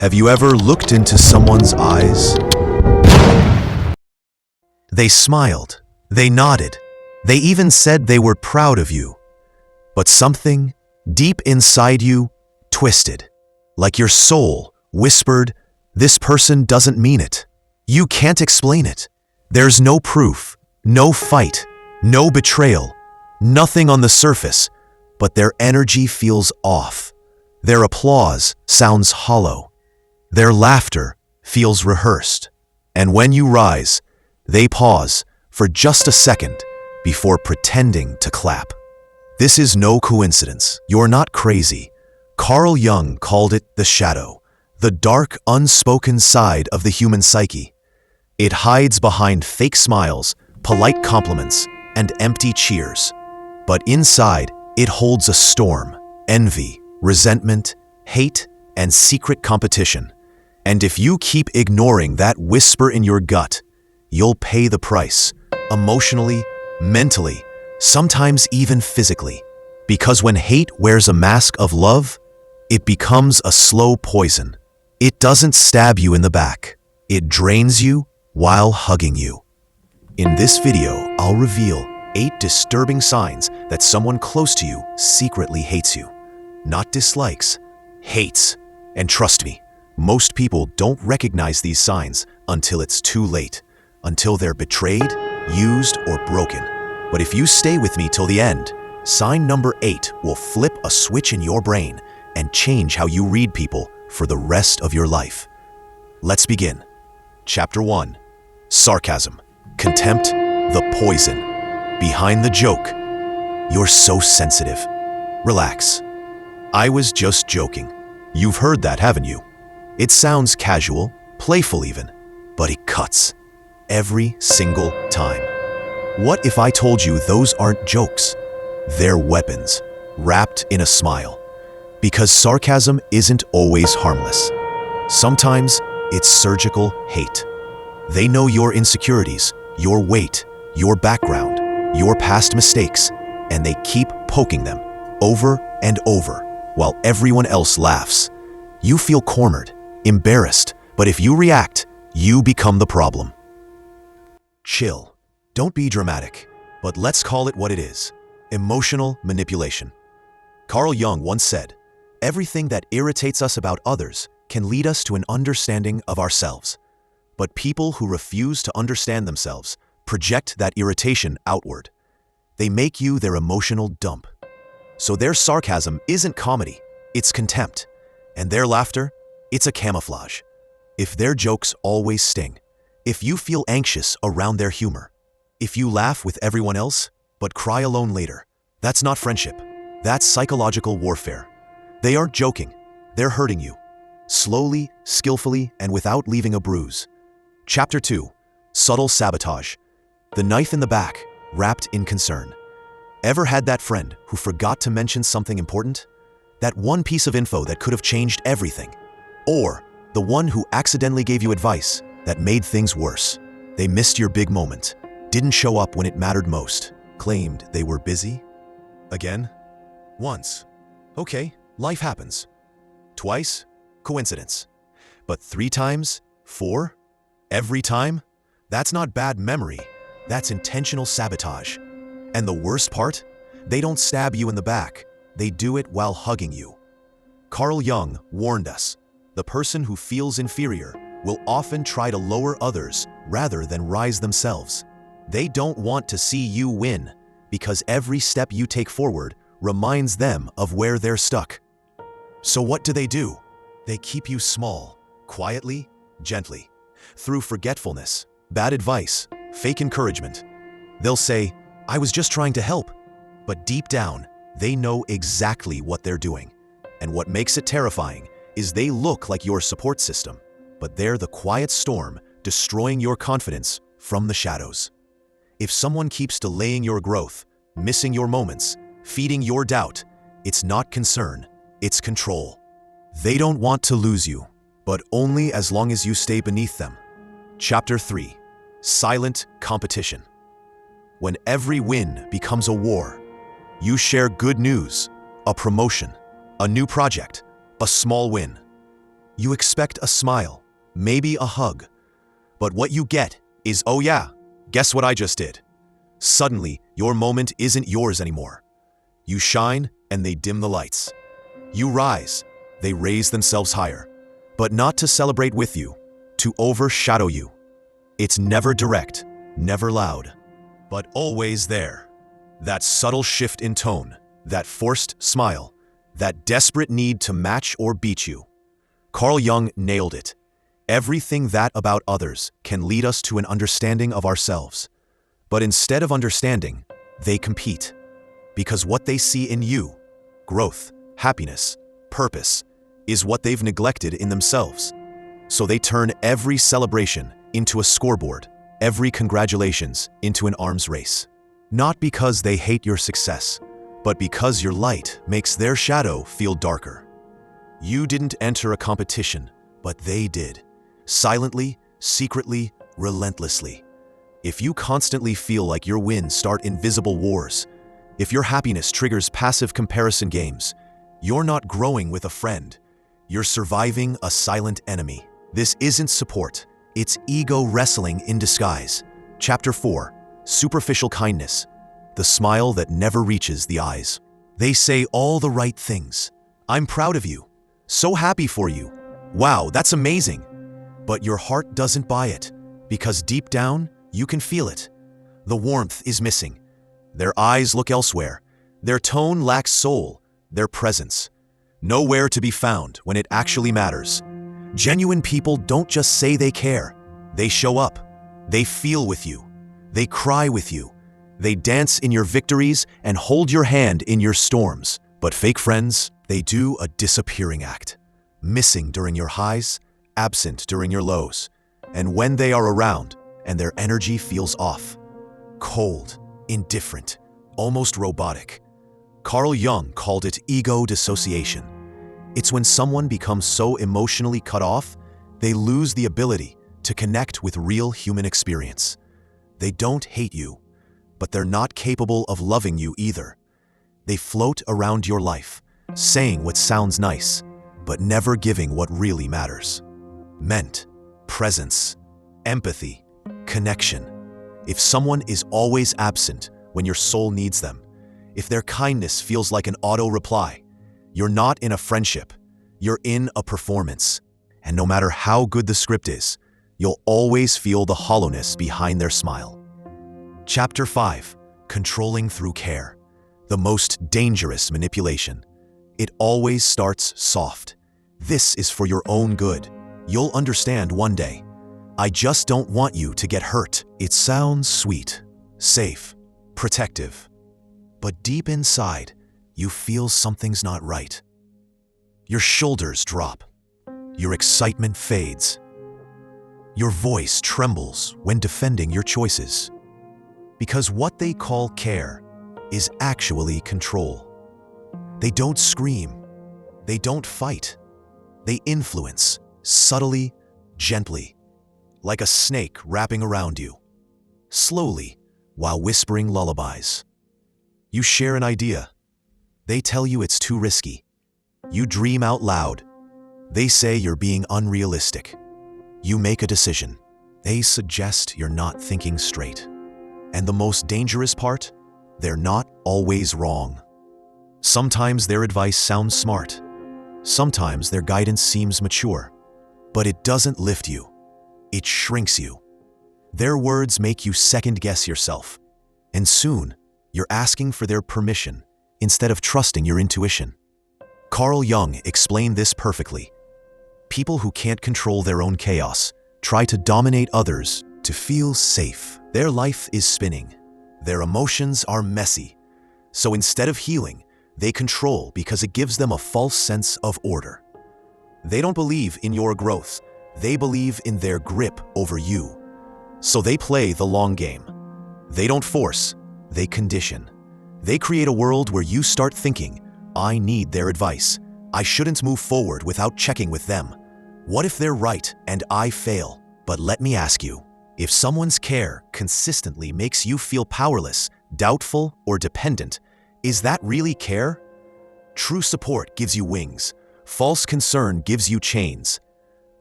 Have you ever looked into someone's eyes? They smiled, they nodded, they even said they were proud of you. But something deep inside you twisted, like your soul whispered, "This person doesn't mean it." You can't explain it. There's no proof, no fight, no betrayal, nothing on the surface, but their energy feels off. Their applause sounds hollow. Their laughter feels rehearsed. And when you rise, they pause for just a second before pretending to clap. This is no coincidence. You're not crazy. Carl Jung called it the shadow, the dark, unspoken side of the human psyche. It hides behind fake smiles, polite compliments, and empty cheers. But inside, it holds a storm: envy, resentment, hate, and secret competition. And if you keep ignoring that whisper in your gut, you'll pay the price, emotionally, mentally, sometimes even physically. Because when hate wears a mask of love, it becomes a slow poison. It doesn't stab you in the back. It drains you while hugging you. In this video, I'll reveal 8 disturbing signs that someone close to you secretly hates you. Not dislikes, hates. And trust me, most people don't recognize these signs until it's too late, until they're betrayed, used, or broken. But if you stay with me till the end, sign number 8 will flip a switch in your brain and change how you read people for the rest of your life. Let's begin. Chapter 1. Sarcasm. Contempt, the poison. Behind the joke. You're so sensitive. Relax. I was just joking. You've heard that, haven't you? It sounds casual, playful even, but it cuts. Every single time. What if I told you those aren't jokes? They're weapons, wrapped in a smile. Because sarcasm isn't always harmless. Sometimes it's surgical hate. They know your insecurities, your weight, your background, your past mistakes, and they keep poking them over and over while everyone else laughs. You feel cornered, embarrassed, but if you react, you become the problem. Chill. Don't be dramatic, but let's call it what it is: emotional manipulation. Carl Jung once said, "Everything that irritates us about others can lead us to an understanding of ourselves. But people who refuse to understand themselves project that irritation outward. They make you their emotional dump." So their sarcasm isn't comedy, it's contempt. And their laughter, it's a camouflage. If their jokes always sting, if you feel anxious around their humor, if you laugh with everyone else but cry alone later, that's not friendship. That's psychological warfare. They aren't joking, they're hurting you. Slowly, skillfully, and without leaving a bruise. Chapter 2. Subtle sabotage. The knife in the back, wrapped in concern. Ever had that friend who forgot to mention something important? That one piece of info that could have changed everything? Or the one who accidentally gave you advice that made things worse? They missed your big moment, didn't show up when it mattered most, claimed they were busy? Again? Once. Okay, life happens. Twice? Coincidence. But 3 times? 4? Every time? That's not bad memory. That's intentional sabotage. And the worst part? They don't stab you in the back. They do it while hugging you. Carl Jung warned us, the person who feels inferior will often try to lower others rather than rise themselves. They don't want to see you win, because every step you take forward reminds them of where they're stuck. So what do? They keep you small, quietly, gently, through forgetfulness, bad advice, fake encouragement. They'll say, "I was just trying to help." But deep down, they know exactly what they're doing. And what makes it terrifying is they look like your support system, but they're the quiet storm destroying your confidence from the shadows. If someone keeps delaying your growth, missing your moments, feeding your doubt, it's not concern, it's control. They don't want to lose you, but only as long as you stay beneath them. Chapter 3. Silent competition. When every win becomes a war, you share good news, a promotion, a new project, a small win. You expect a smile, maybe a hug. But what you get is, oh yeah, guess what I just did? Suddenly, your moment isn't yours anymore. You shine and they dim the lights. You rise, they raise themselves higher. But not to celebrate with you, to overshadow you. It's never direct, never loud, but always there. That subtle shift in tone, that forced smile, that desperate need to match or beat you. Carl Jung nailed it. Everything that about others can lead us to an understanding of ourselves. But instead of understanding, they compete. Because what they see in you, growth, happiness, purpose, is what they've neglected in themselves. So they turn every celebration into a scoreboard, every congratulations into an arms race. Not because they hate your success, but because your light makes their shadow feel darker. You didn't enter a competition, but they did. Silently, secretly, relentlessly. If you constantly feel like your wins start invisible wars, if your happiness triggers passive comparison games, you're not growing with a friend. You're surviving a silent enemy. This isn't support. It's ego wrestling in disguise. Chapter 4. Superficial kindness. The smile that never reaches the eyes. They say all the right things. I'm proud of you. So happy for you. Wow, that's amazing. But your heart doesn't buy it, because deep down, you can feel it. The warmth is missing. Their eyes look elsewhere. Their tone lacks soul, their presence. Nowhere to be found when it actually matters. Genuine people don't just say they care. They show up. They feel with you. They cry with you. They dance in your victories and hold your hand in your storms. But fake friends, they do a disappearing act. Missing during your highs, absent during your lows. And when they are around and their energy feels off. Cold, indifferent, almost robotic. Carl Jung called it ego dissociation. It's when someone becomes so emotionally cut off, they lose the ability to connect with real human experience. They don't hate you, but they're not capable of loving you either. They float around your life, saying what sounds nice, but never giving what really matters. Meant, presence, empathy, connection. If someone is always absent when your soul needs them, if their kindness feels like an auto-reply, you're not in a friendship, you're in a performance. And no matter how good the script is, you'll always feel the hollowness behind their smile. Chapter 5. Controlling through care. The most dangerous manipulation. It always starts soft. This is for your own good. You'll understand one day. I just don't want you to get hurt. It sounds sweet, safe, protective. But deep inside, you feel something's not right. Your shoulders drop. Your excitement fades. Your voice trembles when defending your choices. Because what they call care is actually control. They don't scream. They don't fight. They influence, subtly, gently, like a snake wrapping around you, slowly, while whispering lullabies. You share an idea. They tell you it's too risky. You dream out loud. They say you're being unrealistic. You make a decision. They suggest you're not thinking straight. And the most dangerous part? They're not always wrong. Sometimes their advice sounds smart. Sometimes their guidance seems mature. But it doesn't lift you. It shrinks you. Their words make you second-guess yourself. And soon, you're asking for their permission instead of trusting your intuition. Carl Jung explained this perfectly. People who can't control their own chaos try to dominate others to feel safe. Their life is spinning. Their emotions are messy. So instead of healing, they control because it gives them a false sense of order. They don't believe in your growth. They believe in their grip over you. So they play the long game. They don't force, they condition. They create a world where you start thinking, I need their advice. I shouldn't move forward without checking with them. What if they're right and I fail? But let me ask you, if someone's care consistently makes you feel powerless, doubtful, or dependent, is that really care? True support gives you wings. False concern gives you chains.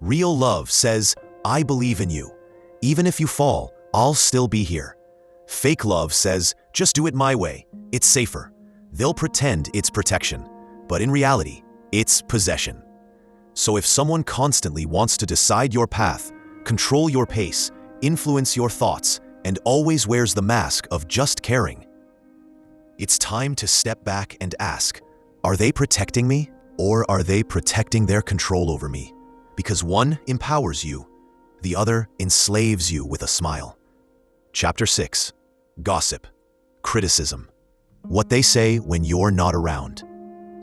Real love says, I believe in you. Even if you fall, I'll still be here. Fake love says, just do it my way. It's safer. They'll pretend it's protection, but in reality, it's possession. So if someone constantly wants to decide your path, control your pace, influence your thoughts, and always wears the mask of just caring, it's time to step back and ask, are they protecting me, or are they protecting their control over me? Because one empowers you, the other enslaves you with a smile. Chapter 6. Gossip. Criticism. What they say when you're not around.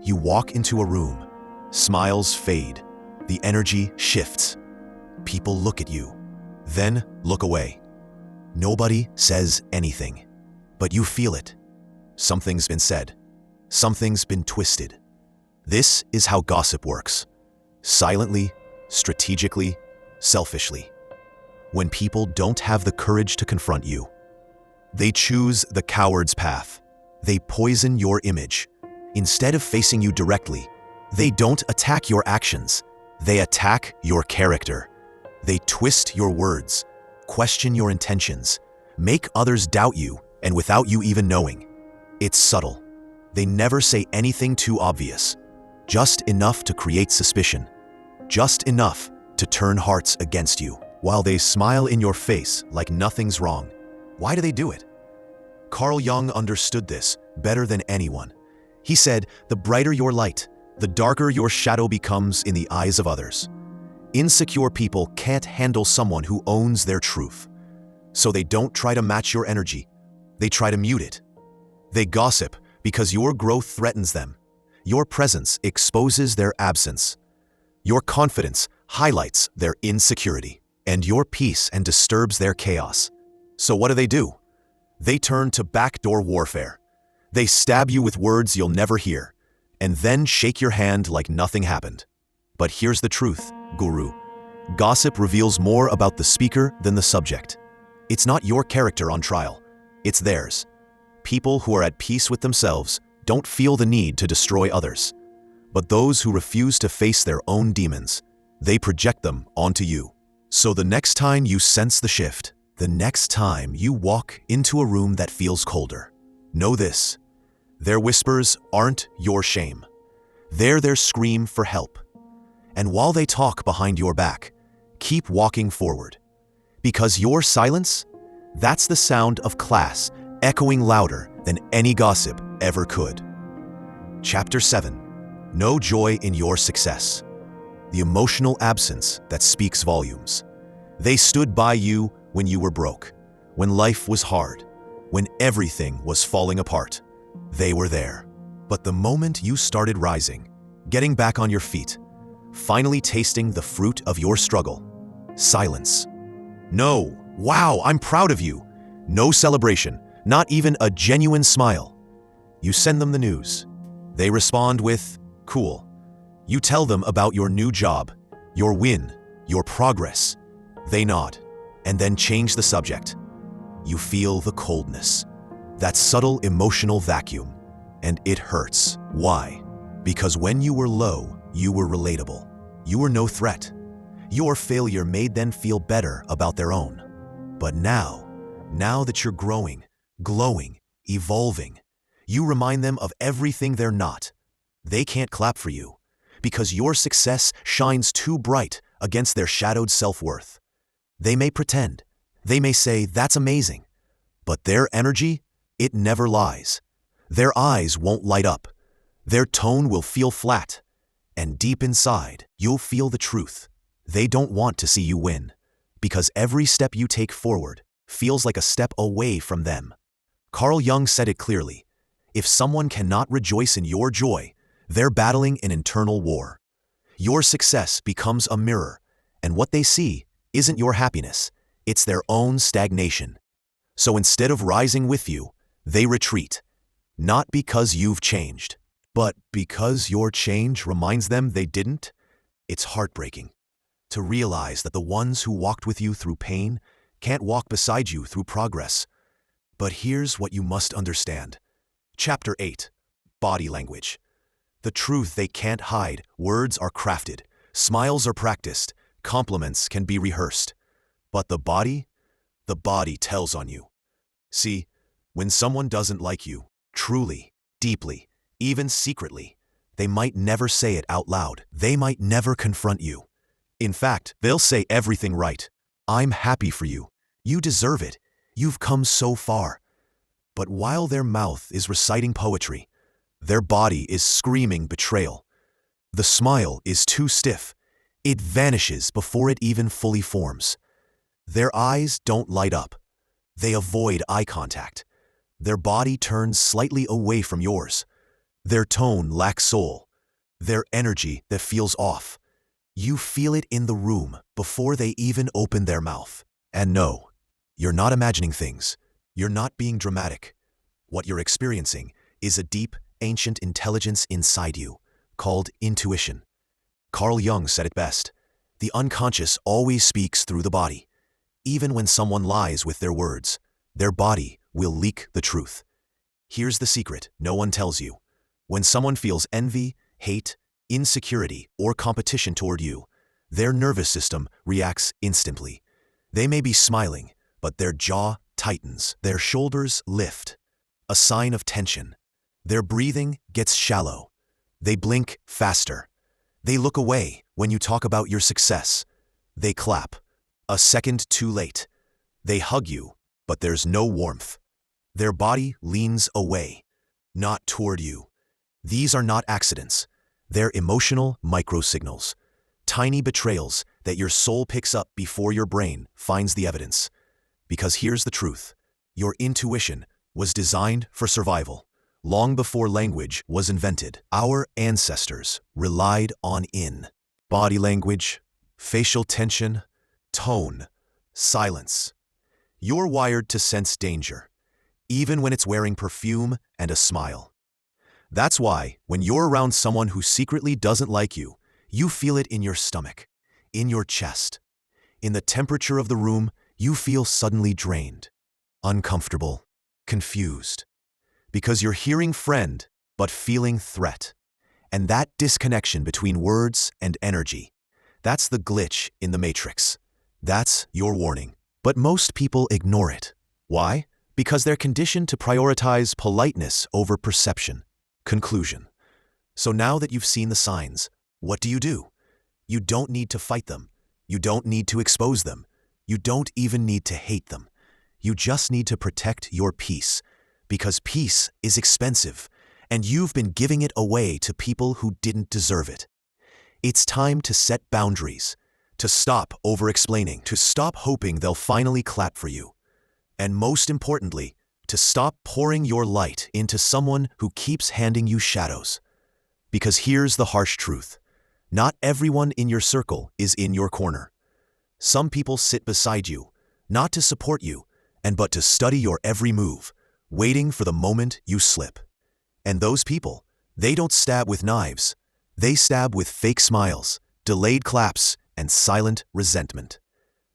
You walk into a room. Smiles fade. The energy shifts. People look at you, then look away. Nobody says anything, but you feel it. Something's been said. Something's been twisted. This is how gossip works. Silently, strategically, selfishly. When people don't have the courage to confront you, they choose the coward's path. They poison your image. Instead of facing you directly, they don't attack your actions. They attack your character. They twist your words, question your intentions, make others doubt you, and without you even knowing. It's subtle. They never say anything too obvious. Just enough to create suspicion. Just enough to turn hearts against you, while they smile in your face like nothing's wrong. Why do they do it? Carl Jung understood this better than anyone. He said, the brighter your light, the darker your shadow becomes in the eyes of others. Insecure people can't handle someone who owns their truth. So they don't try to match your energy. They try to mute it. They gossip because your growth threatens them. Your presence exposes their absence. Your confidence highlights their insecurity, and your peace and disturbs their chaos. So what do? They turn to backdoor warfare. They stab you with words you'll never hear, and then shake your hand like nothing happened. But here's the truth, Guru. Gossip reveals more about the speaker than the subject. It's not your character on trial. It's theirs. People who are at peace with themselves don't feel the need to destroy others. But those who refuse to face their own demons, they project them onto you. So the next time you sense the shift, the next time you walk into a room that feels colder, know this: their whispers aren't your shame. They're their scream for help. And while they talk behind your back, keep walking forward. Because your silence, that's the sound of class echoing louder than any gossip ever could. Chapter 7. No joy in your success. The emotional absence that speaks volumes. They stood by you when you were broke, when life was hard, when everything was falling apart. They were there. But the moment you started rising, getting back on your feet, finally tasting the fruit of your struggle, silence. No, wow, I'm proud of you. No celebration, not even a genuine smile. You send them the news. They respond with, cool. You tell them about your new job, your win, your progress. They nod, and then change the subject. You feel the coldness, that subtle emotional vacuum, and it hurts. Why? Because when you were low, you were relatable. You were no threat. Your failure made them feel better about their own. But now that you're growing, glowing, evolving, you remind them of everything they're not. They can't clap for you because your success shines too bright against their shadowed self-worth. They may pretend. They may say, that's amazing. But their energy, it never lies. Their eyes won't light up. Their tone will feel flat. And deep inside, you'll feel the truth. They don't want to see you win, because every step you take forward feels like a step away from them. Carl Jung said it clearly. If someone cannot rejoice in your joy, they're battling an internal war. Your success becomes a mirror, and what they see isn't your happiness, it's their own stagnation. So instead of rising with you, they retreat. Not because you've changed, but because your change reminds them they didn't. It's heartbreaking to realize that the ones who walked with you through pain can't walk beside you through progress. But here's what you must understand. Chapter 8. Body language. The truth they can't hide. Words are crafted. Smiles are practiced. compliments can be rehearsed. But the body tells on you. See, when someone doesn't like you, truly, deeply, even secretly, they might never say it out loud. They might never confront you. In fact, they'll say everything right. I'm happy for you. You deserve it. You've come so far. But while their mouth is reciting poetry, their body is screaming betrayal. The smile is too stiff. It vanishes before it even fully forms. Their eyes don't light up. They avoid eye contact. Their body turns slightly away from yours. Their tone lacks soul. Their energy that feels off. You feel it in the room before they even open their mouth. And no, you're not imagining things. You're not being dramatic. What you're experiencing is a deep, ancient intelligence inside you, called intuition. Carl Jung said it best. The unconscious always speaks through the body. Even when someone lies with their words, their body will leak the truth. Here's the secret no one tells you. When someone feels envy, hate, insecurity, or competition toward you, their nervous system reacts instantly. They may be smiling, but their jaw tightens, their shoulders lift, a sign of tension. Their breathing gets shallow. They blink faster. They look away when you talk about your success. They clap, a second too late. They hug you, but there's no warmth. Their body leans away, not toward you. These are not accidents. They're emotional microsignals, tiny betrayals that your soul picks up before your brain finds the evidence. Because here's the truth. Your intuition was designed for survival. Long before language was invented, our ancestors relied on body language, facial tension, tone, silence. You're wired to sense danger, even when it's wearing perfume and a smile. That's why, when you're around someone who secretly doesn't like you, you feel it in your stomach, in your chest. In the temperature of the room, you feel suddenly drained, uncomfortable, confused. Because you're hearing friend, but feeling threat. And that disconnection between words and energy, that's the glitch in the matrix. That's your warning. But most people ignore it. Why? Because they're conditioned to prioritize politeness over perception. Conclusion. So now that you've seen the signs, what do? You don't need to fight them. You don't need to expose them. You don't even need to hate them. You just need to protect your peace. Because peace is expensive, and you've been giving it away to people who didn't deserve it. It's time to set boundaries, to stop over-explaining, to stop hoping they'll finally clap for you. And most importantly, to stop pouring your light into someone who keeps handing you shadows. Because here's the harsh truth. Not everyone in your circle is in your corner. Some people sit beside you, not to support you, but to study your every move, waiting for the moment you slip. And those people, they don't stab with knives. They stab with fake smiles, delayed claps, and silent resentment.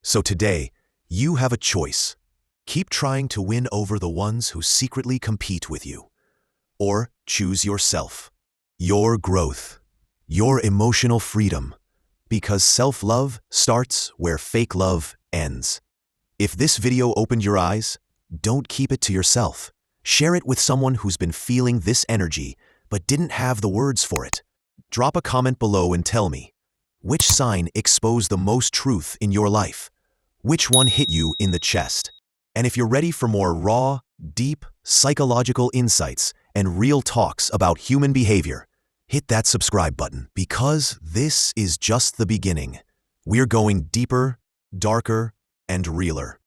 So today, you have a choice. Keep trying to win over the ones who secretly compete with you. Or choose yourself, your growth, your emotional freedom. Because self-love starts where fake love ends. If this video opened your eyes, don't keep it to yourself. Share it with someone who's been feeling this energy but didn't have the words for it. Drop a comment below and tell me, which sign exposed the most truth in your life? Which one hit you in the chest? And if you're ready for more raw, deep, psychological insights and real talks about human behavior, hit that subscribe button because this is just the beginning. We're going deeper, darker, and realer.